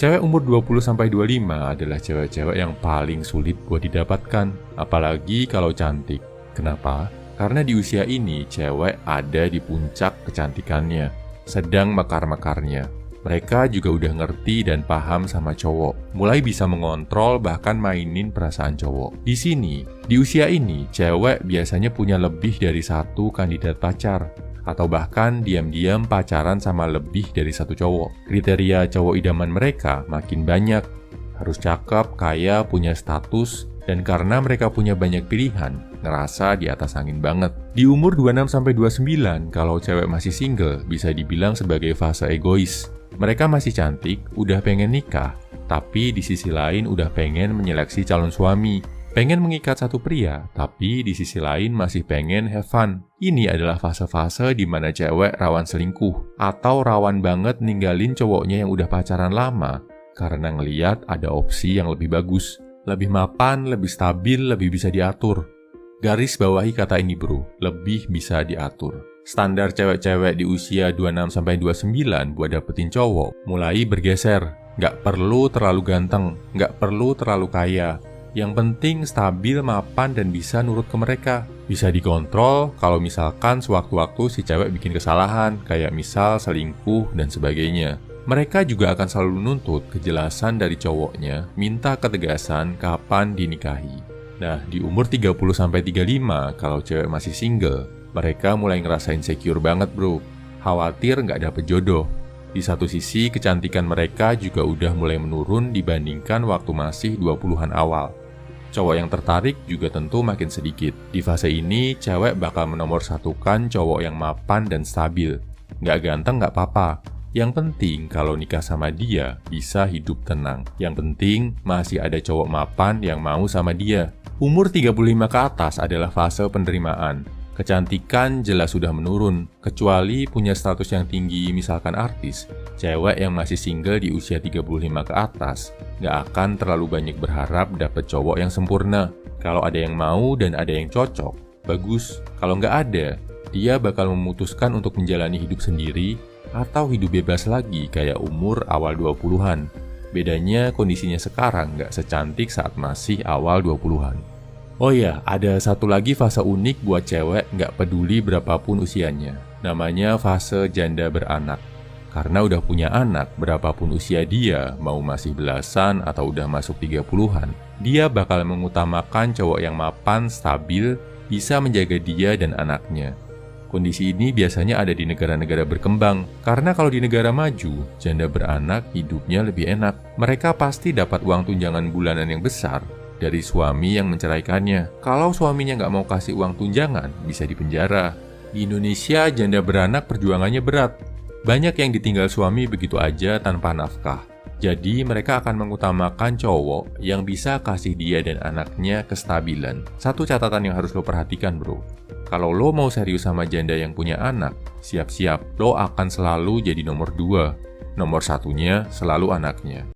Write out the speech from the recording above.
Cewek umur 20-25 adalah cewek-cewek yang paling sulit buat didapatkan, apalagi kalau cantik. Kenapa? Karena di usia ini cewek ada di puncak kecantikannya, sedang mekar-mekarnya. Mereka juga udah ngerti dan paham sama cowok, mulai bisa mengontrol bahkan mainin perasaan cowok. Di sini, di usia ini, cewek biasanya punya lebih dari satu kandidat pacar, atau bahkan diam-diam pacaran sama lebih dari satu cowok. Kriteria cowok idaman mereka makin banyak, harus cakep, kaya, punya status, dan karena mereka punya banyak pilihan, ngerasa di atas angin banget. Di umur 26-29, kalau cewek masih single, bisa dibilang sebagai fase egois. Mereka masih cantik, udah pengen nikah, tapi di sisi lain udah pengen menyeleksi calon suami. Pengen mengikat satu pria, tapi di sisi lain masih pengen have fun. Ini adalah fase-fase di mana cewek rawan selingkuh, atau rawan banget ninggalin cowoknya yang udah pacaran lama, karena ngeliat ada opsi yang lebih bagus. Lebih mapan, lebih stabil, lebih bisa diatur. Garis bawahi kata ini bro, lebih bisa diatur. Standar cewek-cewek di usia 26-29 buat dapetin cowok mulai bergeser. Nggak perlu terlalu ganteng, nggak perlu terlalu kaya. Yang penting stabil, mapan, dan bisa nurut ke mereka. Bisa dikontrol kalau misalkan sewaktu-waktu si cewek bikin kesalahan, kayak misal selingkuh dan sebagainya. Mereka juga akan selalu nuntut kejelasan dari cowoknya, minta ketegasan kapan dinikahi. Nah, di umur 30-35 kalau cewek masih single, mereka mulai ngerasa insecure banget bro. Khawatir nggak dapet jodoh. Di satu sisi, kecantikan mereka juga udah mulai menurun dibandingkan waktu masih 20-an awal. Cowok yang tertarik juga tentu makin sedikit. Di fase ini, cewek bakal menomorsatukan cowok yang mapan dan stabil. Nggak ganteng nggak apa-apa. Yang penting kalau nikah sama dia, bisa hidup tenang. Yang penting masih ada cowok mapan yang mau sama dia. Umur 35 ke atas adalah fase penerimaan. Kecantikan jelas sudah menurun, kecuali punya status yang tinggi misalkan artis. Cewek yang masih single di usia 35 ke atas nggak akan terlalu banyak berharap dapet cowok yang sempurna. Kalau ada yang mau dan ada yang cocok, bagus. Kalau nggak ada, dia bakal memutuskan untuk menjalani hidup sendiri atau hidup bebas lagi kayak umur awal 20-an. Bedanya kondisinya sekarang nggak secantik saat masih awal 20-an. Oh ya, ada satu lagi fase unik buat cewek nggak peduli berapapun usianya. Namanya fase janda beranak. Karena udah punya anak, berapapun usia dia, mau masih belasan atau udah masuk 30-an, dia bakal mengutamakan cowok yang mapan, stabil, bisa menjaga dia dan anaknya. Kondisi ini biasanya ada di negara-negara berkembang, karena kalau di negara maju, janda beranak hidupnya lebih enak. Mereka pasti dapat uang tunjangan bulanan yang besar dari suami yang menceraikannya. Kalau suaminya nggak mau kasih uang tunjangan, bisa dipenjara. Di Indonesia, janda beranak perjuangannya berat. Banyak yang ditinggal suami begitu aja tanpa nafkah. Jadi mereka akan mengutamakan cowok yang bisa kasih dia dan anaknya kestabilan. Satu catatan yang harus lo perhatikan bro. Kalau lo mau serius sama janda yang punya anak, siap-siap lo akan selalu jadi nomor 2. Nomor satunya selalu anaknya.